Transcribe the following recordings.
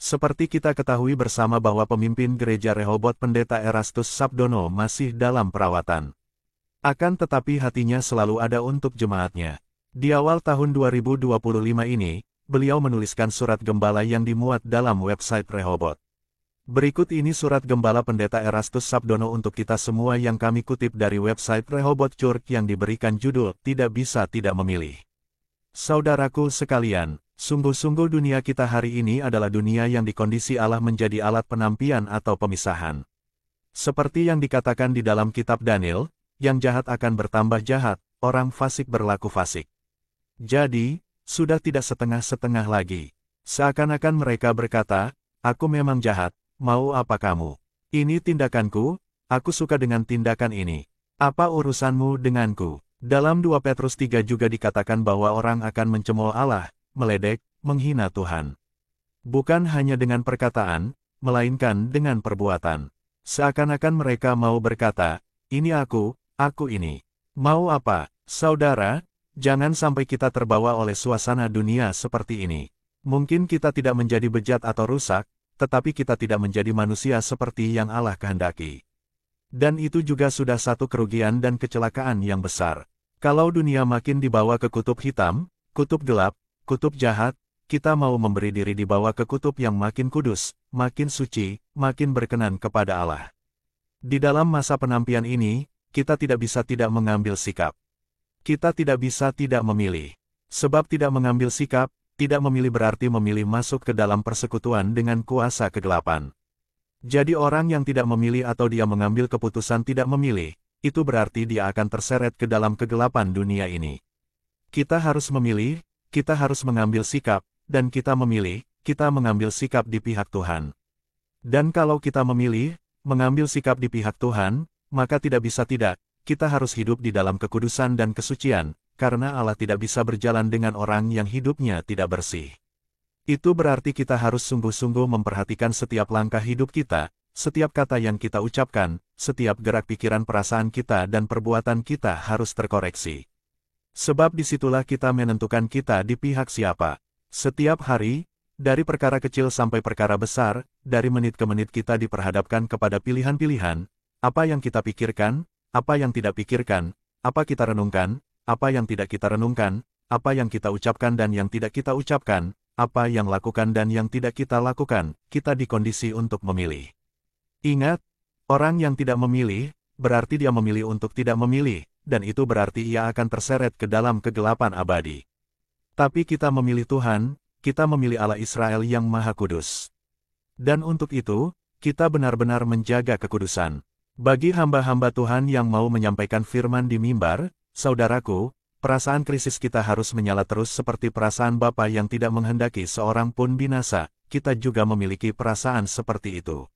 Seperti kita ketahui bersama bahwa pemimpin gereja Rehoboth Pendeta Erastus Sabdono masih dalam perawatan. Akan tetapi hatinya selalu ada untuk jemaatnya. Di awal tahun 2025 ini, beliau menuliskan surat gembala yang dimuat dalam website Rehoboth. Berikut ini surat gembala Pendeta Erastus Sabdono untuk kita semua yang kami kutip dari website Rehoboth Church yang diberikan judul "Tidak Bisa Tidak Memilih". Saudaraku sekalian, sungguh-sungguh dunia kita hari ini adalah dunia yang dikondisi Allah menjadi alat penampian atau pemisahan. Seperti yang dikatakan di dalam kitab Daniel, yang jahat akan bertambah jahat, orang fasik berlaku fasik. Jadi, sudah tidak setengah-setengah lagi. Seakan-akan mereka berkata, "Aku memang jahat, mau apa kamu? Ini tindakanku, aku suka dengan tindakan ini. Apa urusanmu denganku?" Dalam 2 Petrus 3 juga dikatakan bahwa orang akan mencemooh Allah, meledek, menghina Tuhan. Bukan hanya dengan perkataan, melainkan dengan perbuatan. Seakan-akan mereka mau berkata, "Ini aku ini." Mau apa, saudara? Jangan sampai kita terbawa oleh suasana dunia seperti ini. Mungkin kita tidak menjadi bejat atau rusak, tetapi kita tidak menjadi manusia seperti yang Allah kehendaki. Dan itu juga sudah satu kerugian dan kecelakaan yang besar. Kalau dunia makin dibawa ke kutub hitam, kutub gelap, kutub jahat, kita mau memberi diri dibawa ke kutub yang makin kudus, makin suci, makin berkenan kepada Allah. Di dalam masa penampian ini, kita tidak bisa tidak mengambil sikap. Kita tidak bisa tidak memilih. Sebab tidak mengambil sikap, tidak memilih berarti memilih masuk ke dalam persekutuan dengan kuasa kegelapan. Jadi orang yang tidak memilih atau dia mengambil keputusan tidak memilih, itu berarti dia akan terseret ke dalam kegelapan dunia ini. Kita harus memilih, kita harus mengambil sikap, dan kita memilih, kita mengambil sikap di pihak Tuhan. Dan kalau kita memilih, mengambil sikap di pihak Tuhan, maka tidak bisa tidak, kita harus hidup di dalam kekudusan dan kesucian, karena Allah tidak bisa berjalan dengan orang yang hidupnya tidak bersih. Itu berarti kita harus sungguh-sungguh memperhatikan setiap langkah hidup kita, setiap kata yang kita ucapkan, setiap gerak pikiran perasaan kita dan perbuatan kita harus terkoreksi. Sebab disitulah kita menentukan kita di pihak siapa. Setiap hari, dari perkara kecil sampai perkara besar, dari menit ke menit kita diperhadapkan kepada pilihan-pilihan, apa yang kita pikirkan, apa yang tidak pikirkan, apa kita renungkan, apa yang tidak kita renungkan, apa yang kita ucapkan dan yang tidak kita ucapkan, apa yang lakukan dan yang tidak kita lakukan, kita dikondisi untuk memilih. Ingat, orang yang tidak memilih, berarti dia memilih untuk tidak memilih, dan itu berarti ia akan terseret ke dalam kegelapan abadi. Tapi kita memilih Tuhan, kita memilih Allah Israel yang Maha Kudus. Dan untuk itu, kita benar-benar menjaga kekudusan. Bagi hamba-hamba Tuhan yang mau menyampaikan firman di mimbar, saudaraku, perasaan krisis kita harus menyala terus seperti perasaan Bapa yang tidak menghendaki seorang pun binasa, kita juga memiliki perasaan seperti itu.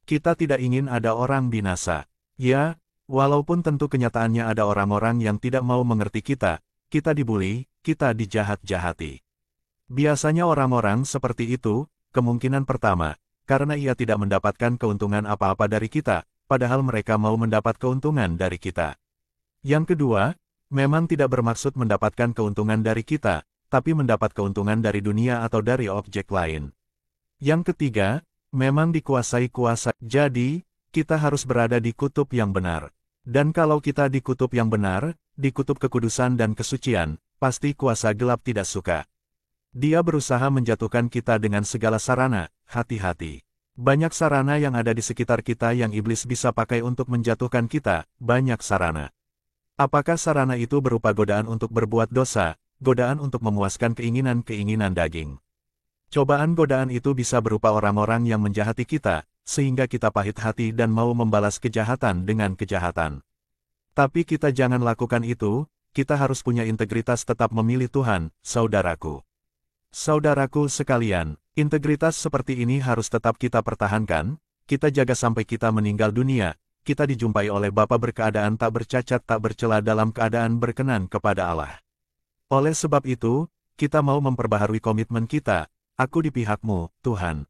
Kita tidak ingin ada orang binasa. Ya, walaupun tentu kenyataannya ada orang-orang yang tidak mau mengerti kita dibuli, kita dijahat-jahati. Biasanya orang-orang seperti itu, kemungkinan pertama, karena ia tidak mendapatkan keuntungan apa-apa dari kita, padahal mereka mau mendapat keuntungan dari kita. Yang kedua, memang tidak bermaksud mendapatkan keuntungan dari kita, tapi mendapat keuntungan dari dunia atau dari objek lain. Yang ketiga, memang dikuasai kuasa. Jadi, kita harus berada di kutub yang benar. Dan kalau kita di kutub yang benar, di kutub kekudusan dan kesucian, pasti kuasa gelap tidak suka. Dia berusaha menjatuhkan kita dengan segala sarana, hati-hati. Banyak sarana yang ada di sekitar kita yang iblis bisa pakai untuk menjatuhkan kita, banyak sarana. Apakah sarana itu berupa godaan untuk berbuat dosa, godaan untuk memuaskan keinginan-keinginan daging? Cobaan godaan itu bisa berupa orang-orang yang menjahati kita, sehingga kita pahit hati dan mau membalas kejahatan dengan kejahatan. Tapi kita jangan lakukan itu, kita harus punya integritas tetap memilih Tuhan, saudaraku. Saudaraku sekalian, integritas seperti ini harus tetap kita pertahankan, kita jaga sampai kita meninggal dunia. Kita dijumpai oleh Bapa berkeadaan tak bercacat tak bercela dalam keadaan berkenan kepada Allah. Oleh sebab itu, kita mau memperbaharui komitmen kita, aku di pihakmu, Tuhan.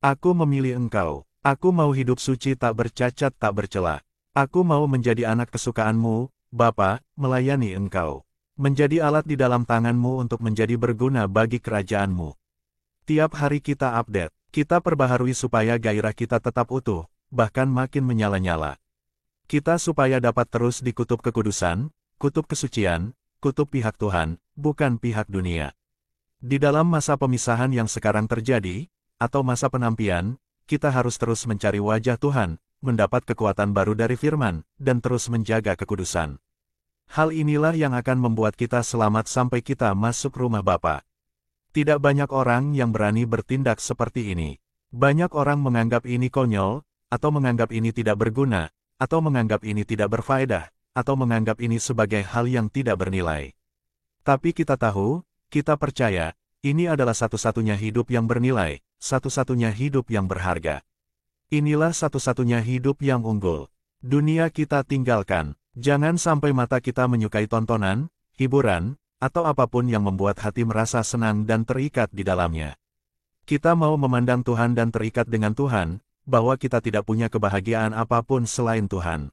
Aku memilih Engkau, aku mau hidup suci tak bercacat tak bercela. Aku mau menjadi anak kesukaanmu, Bapa, melayani Engkau. Menjadi alat di dalam tanganmu untuk menjadi berguna bagi kerajaanmu. Tiap hari kita update, Kita perbaharui supaya gairah kita tetap utuh, bahkan makin menyala-nyala. Kita supaya dapat terus di kutub kekudusan, kutub kesucian, kutub pihak Tuhan, bukan pihak dunia. Di dalam masa pemisahan yang sekarang terjadi, atau masa penampian, kita harus terus mencari wajah Tuhan, mendapat kekuatan baru dari firman, dan terus menjaga kekudusan. Hal inilah yang akan membuat kita selamat sampai kita masuk rumah Bapa. Tidak banyak orang yang berani bertindak seperti ini. Banyak orang menganggap ini konyol, atau menganggap ini tidak berguna, atau menganggap ini tidak berfaedah, atau menganggap ini sebagai hal yang tidak bernilai. Tapi kita tahu, kita percaya, ini adalah satu-satunya hidup yang bernilai, satu-satunya hidup yang berharga. Inilah satu-satunya hidup yang unggul. Dunia kita tinggalkan. Jangan sampai mata kita menyukai tontonan, hiburan, atau apapun yang membuat hati merasa senang dan terikat di dalamnya. Kita mau memandang Tuhan dan terikat dengan Tuhan, bahwa kita tidak punya kebahagiaan apapun selain Tuhan.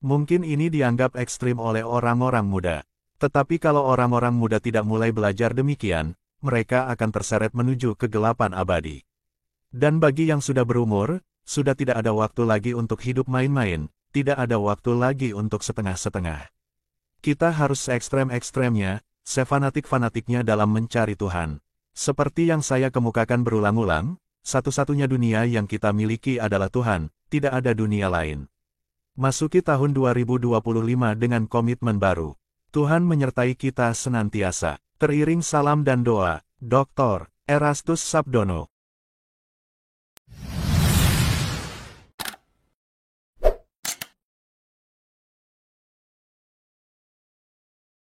Mungkin ini dianggap ekstrim oleh orang-orang muda. Tetapi kalau orang-orang muda tidak mulai belajar demikian, mereka akan terseret menuju kegelapan abadi. Dan bagi yang sudah berumur, sudah tidak ada waktu lagi untuk hidup main-main, tidak ada waktu lagi untuk setengah-setengah. Kita harus se-ekstrem-ekstremnya, sefanatik-fanatiknya dalam mencari Tuhan. Seperti yang saya kemukakan berulang-ulang, satu-satunya dunia yang kita miliki adalah Tuhan, tidak ada dunia lain. Masuki tahun 2025 dengan komitmen baru. Tuhan menyertai kita senantiasa. Teriring salam dan doa, Dr. Erastus Sabdono.